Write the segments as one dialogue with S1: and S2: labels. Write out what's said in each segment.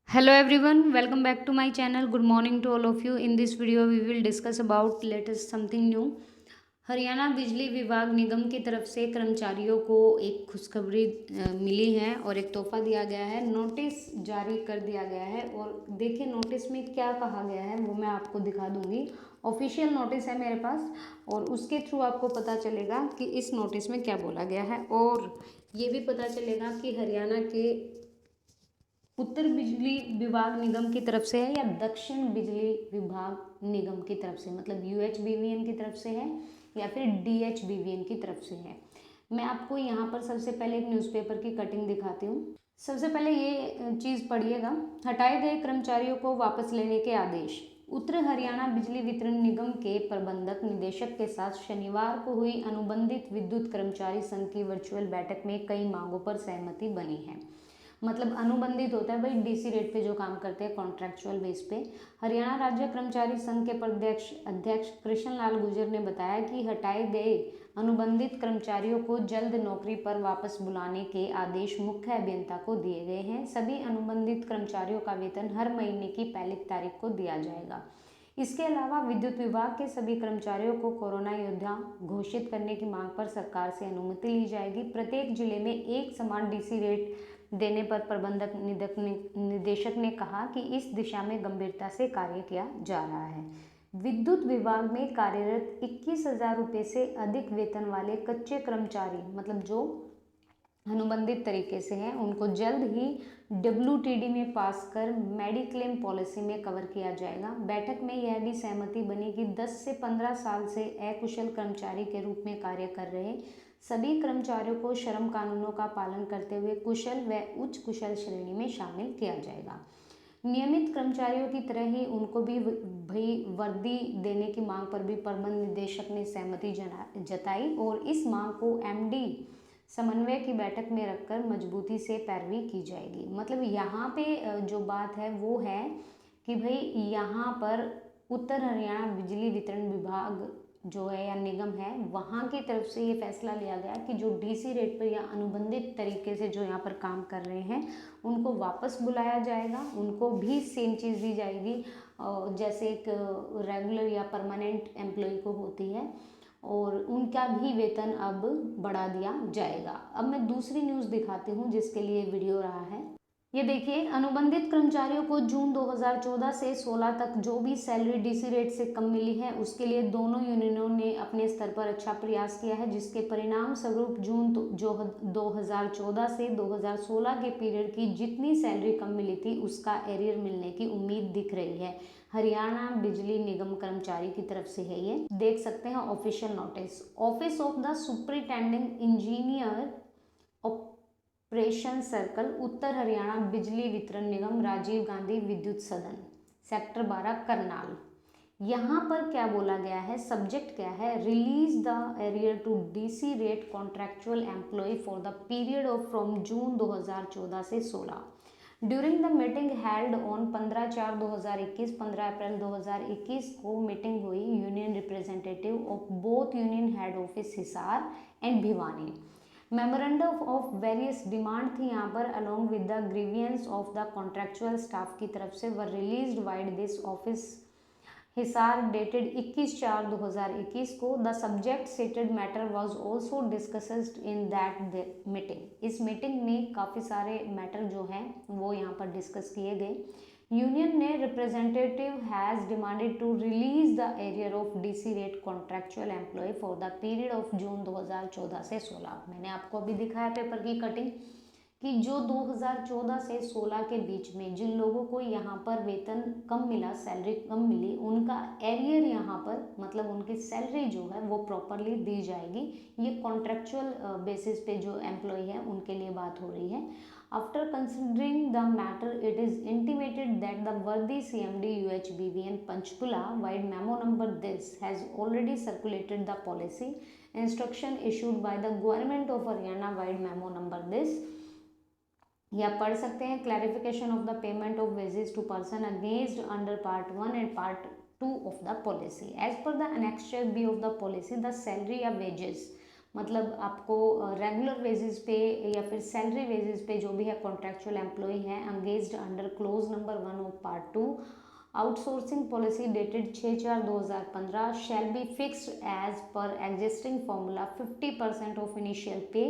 S1: Hello everyone, welcome back to my channel. Good morning to all of you. In this video we will discuss about latest something new. Haryana बिजली विभाग निगम की तरफ से कर्मचारियों को एक खुशखबरी मिली है और एक तोहफा दिया गया है। नोटिस जारी कर दिया गया है और देखिए नोटिस में क्या कहा गया है वो मैं आपको दिखा दूंगी। ऑफिशियल नोटिस है मेरे पास और उसके थ्रू आपको पता चलेगा कि इस नोटिस में क्या बोला गया है और ये भी पता चलेगा कि हरियाणा के उत्तर बिजली विभाग निगम की तरफ से है या दक्षिण बिजली विभाग निगम की तरफ से, मतलब यूएचबीवीएन की तरफ से है या फिर डीएचबीवीएन की तरफ से है। मैं आपको यहाँ पर सबसे पहले एक न्यूज़पेपर की कटिंग दिखाती हूँ। सबसे पहले ये चीज़ पढ़िएगा। हटाए गए कर्मचारियों को वापस लेने के आदेश। उत्तर हरियाणा बिजली वितरण निगम के प्रबंधक निदेशक के साथ शनिवार को हुई अनुबंधित विद्युत कर्मचारी संघ की वर्चुअल बैठक में कई मांगों पर सहमति बनी है। मतलब अनुबंधित होता है भाई डीसी रेट पे जो काम करते हैं कॉन्ट्रैक्चुअल बेस पे। हरियाणा राज्य कर्मचारी संघ के प्रदेश अध्यक्ष कृष्ण लाल गुर्जर ने बताया कि हटाए गए अनुबंधित कर्मचारियों को जल्द नौकरी पर वापस बुलाने के आदेश मुख्य अभियंता को दिए गए हैं। सभी अनुबंधित कर्मचारियों का वेतन हर महीने की पहली तारीख को दिया जाएगा। इसके अलावा विद्युत विभाग के सभी कर्मचारियों को कोरोना योद्धा घोषित करने की मांग पर सरकार से अनुमति ली जाएगी। प्रत्येक जिले में एक समान डीसी रेट देने पर प्रबंधक निदेशक ने कहा कि इस दिशा में गंभीरता से कार्य किया जा रहा है। विद्युत विभाग में कार्यरत 21,000 रुपये से अधिक वेतन वाले कच्चे कर्मचारी, मतलब जो अनुबंधित तरीके से हैं, उनको जल्द ही डब्ल्यूटीडी में पास कर मेडिक्लेम पॉलिसी में कवर किया जाएगा। बैठक में यह भी सहमति बनी कि 10 से 15 साल से अकुशल कर्मचारी के रूप में कार्य कर रहे सभी कर्मचारियों को श्रम कानूनों का पालन करते हुए कुशल व उच्च कुशल श्रेणी में शामिल किया जाएगा। नियमित कर्मचारियों की तरह ही उनको भी भाई वर्दी देने की मांग पर भी प्रबंध निदेशक ने सहमति जताई और इस मांग को एमडी समन्वय की बैठक में रखकर मजबूती से पैरवी की जाएगी। मतलब यहाँ पे जो बात है वो है कि भाई यहाँ पर उत्तर हरियाणा बिजली वितरण विभाग जो है या निगम है वहाँ की तरफ से ये फैसला लिया गया कि जो डीसी रेट पर या अनुबंधित तरीके से जो यहाँ पर काम कर रहे हैं उनको वापस बुलाया जाएगा। उनको भी सेम चीज़ दी जाएगी जैसे एक रेगुलर या परमानेंट एम्प्लॉय को होती है और उनका भी वेतन अब बढ़ा दिया जाएगा। अब मैं दूसरी न्यूज़ दिखाती हूँ जिसके लिए वीडियो रहा है। ये देखिए, अनुबंधित कर्मचारियों को जून 2014 से 16 तक जो भी सैलरी डीसी रेट से कम मिली है उसके लिए दोनों यूनियनों ने अपने स्तर पर अच्छा प्रयास किया है, जिसके परिणाम स्वरूप जून जो 2014 से 2016 के पीरियड की जितनी सैलरी कम मिली थी उसका एरियर मिलने की उम्मीद दिख रही है। हरियाणा बिजली निगम कर्मचारी की तरफ से है, ये देख सकते हैं official notice. Office of the superintending engineer operation circle, Uttar Haryana Bijli Vitran निगम, राजीव गांधी विद्युत सदन, सेक्टर 12, करनाल। यहाँ पर क्या बोला गया है, सब्जेक्ट क्या है, release the arrear to DC rate contractual employ for the period of from June 2014 से 16। During the meeting held on 15/4/2021, 15 April 2021 को मीटिंग हुई। Union representative of both union head office Hisar and Bhiwani. Memorandum of various demand थी यहाँ पर along with the grievance of the contractual staff की तरफ से were released vide this office Hisar dated 21/4/2021 को। The subject settled matter was also discussed in that meeting. इस meeting में काफ़ी सारे मैटर जो हैं वो यहाँ पर डिस्कस किए गए। यूनियन ने representative has demanded to release the arrear of DC rate contractual employ for the period of June 2014 से 16। मैंने आपको अभी दिखाया पेपर की कटिंग कि जो 2014 से 16 के बीच में जिन लोगों को यहाँ पर वेतन कम मिला, सैलरी कम मिली, उनका एरियर यहाँ पर मतलब उनकी सैलरी जो है वो प्रॉपरली दी जाएगी। ये कॉन्ट्रेक्चुअल बेसिस पे जो एम्प्लॉय है उनके लिए बात हो रही है। After considering the matter, it is intimated that the worthy CMD UHBVN Panchkula wide memo number this has already circulated the policy instruction issued by the government of Haryana wide memo number this, या पढ़ सकते हैं clarification of the payment of wages to person against under part 1 and part 2 of the policy as per the annexure B of the policy the salary या wages मतलब आपको regular basis पे या फिर सैलरी बेसिस पे जो भी है कॉन्ट्रेक्चुअल एम्प्लॉय है engaged under clause number 1 of part 2 outsourcing policy dated 6/4/2015 shall be fixed as per existing formula 50% of initial pay,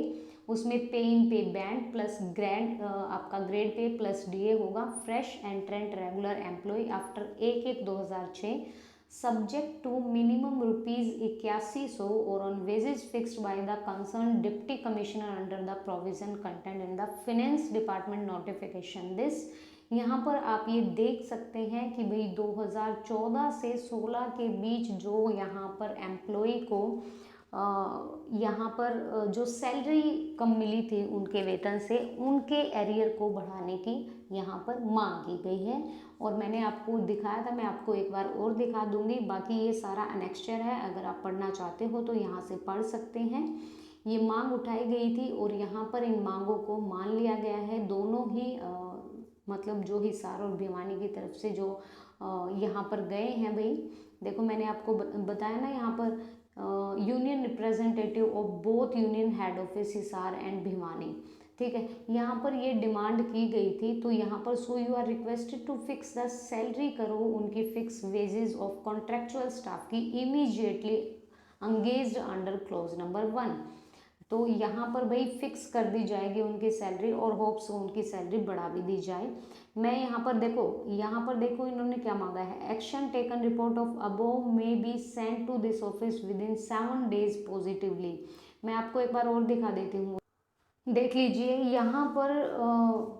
S1: उसमें pay in pay band plus grand आपका ग्रेड पे प्लस डीए होगा। Fresh entrant regular employ after 1/1/2006 subject to minimum ₹8100 और on wages fixed by the concern deputy commissioner under the provision content in the finance department notification this. यहाँ पर आप ये देख सकते हैं कि भाई 2014 से 16 के बीच जो यहाँ पर एम्प्लॉय को यहाँ पर जो सैलरी कम मिली थी उनके वेतन से, उनके एरियर को बढ़ाने की यहाँ पर मांग की गई है। और मैंने आपको दिखाया था, मैं आपको एक बार और दिखा दूंगी। बाकी ये सारा अनेक्स्चर है, अगर आप पढ़ना चाहते हो तो यहाँ से पढ़ सकते हैं। ये मांग उठाई गई थी और यहाँ पर इन मांगों को मान लिया गया है। दोनों ही मतलब जो हिसार और भिवानी की तरफ से जो यहाँ पर गए हैं भाई, देखो मैंने आपको बताया ना, यहाँ पर union representative of both union head office Hisar and Bhiwani, ठीक है। यहाँ पर ये डिमांड की गई थी, तो यहाँ पर so you are requested to fix the salary करो उनकी fix wages of contractual staff की immediately engaged under clause number 1। तो यहाँ पर भाई फिक्स कर दी जाएगी उनकी सैलरी और होप्स उनकी सैलरी बढ़ा भी दी जाए। मैं यहाँ पर देखो इन्होंने क्या मांगा है, action taken report of above may be send to this office with in 7 days positively. मैं आपको एक बार और दिखा देती हूँ, देख लीजिए। यहाँ पर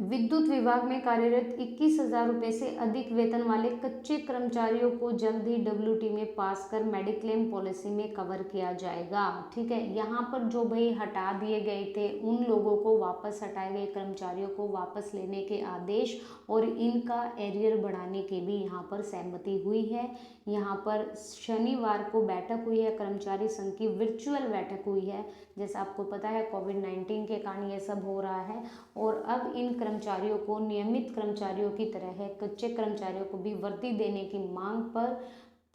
S1: विद्युत विभाग में कार्यरत 21,000 रुपये से अधिक वेतन वाले कच्चे कर्मचारियों को जल्द ही डब्ल्यूटी में पास कर मेडिक्लेम पॉलिसी में कवर किया जाएगा, ठीक है। यहाँ पर जो भाई हटा दिए गए थे उन लोगों को वापस, हटाए गए कर्मचारियों को वापस लेने के आदेश और इनका एरियर बढ़ाने की भी यहाँ पर सहमति हुई है। यहाँ पर शनिवार को बैठक हुई है, कर्मचारी संघ की वर्चुअल बैठक हुई है। जैसा आपको पता है कोविड-19 के कारण ये सब हो रहा है और अब इन कर्मचारियों को नियमित कर्मचारियों की तरह कच्चे कर्मचारियों को भी वर्दी देने की मांग पर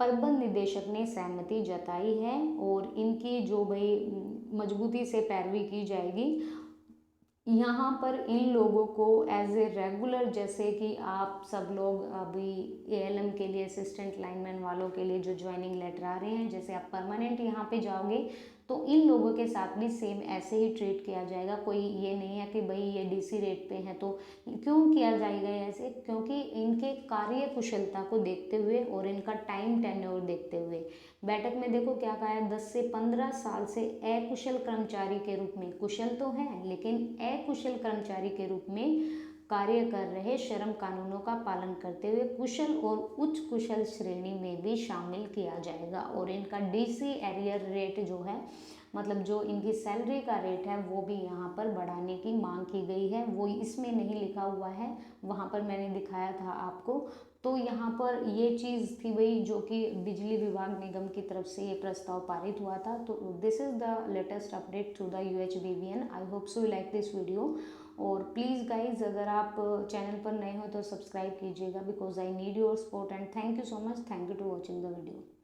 S1: प्रबंध निदेशक ने सहमति जताई है और इनकी जो भाई मजबूती से पैरवी की जाएगी। यहाँ पर इन लोगों को एज ए रेगुलर, जैसे कि आप सब लोग अभी एएलएम के लिए असिस्टेंट लाइनमैन वालों के लिए जो ज्वाइनिंग लेटर आ रहे हैं, जैसे आप परमानेंट यहाँ पे जाओगे तो इन लोगों के साथ भी सेम ऐसे ही ट्रीट किया जाएगा। कोई ये नहीं है कि भाई ये डीसी रेट पे हैं तो क्यों किया जाएगा ऐसे, क्योंकि इनके कार्य कुशलता को देखते हुए और इनका टाइम टेन्योर देखते हुए। बैठक में देखो क्या कहा है, 10 से 15 साल से अकुशल कर्मचारी के रूप में, कुशल तो हैं लेकिन अकुशल कर्मचारी के रूप में कार्य कर रहे श्रम कानूनों का पालन करते हुए कुशल और उच्च कुशल श्रेणी में भी शामिल किया जाएगा। और इनका डीसी एरियर रेट जो है, मतलब जो इनकी सैलरी का रेट है वो भी यहाँ पर बढ़ाने की मांग की गई है। वो इसमें नहीं लिखा हुआ है, वहाँ पर मैंने दिखाया था आपको। तो यहाँ पर ये चीज़ थी भाई जो कि बिजली विभाग निगम की तरफ से ये प्रस्ताव पारित हुआ था। तो this is the latest update through the UHVVN। I hope so you like this video. और प्लीज़ गाइज, अगर आप चैनल पर नए हो तो सब्सक्राइब कीजिएगा because I need your support and thank you so much. Thank you to watching the video.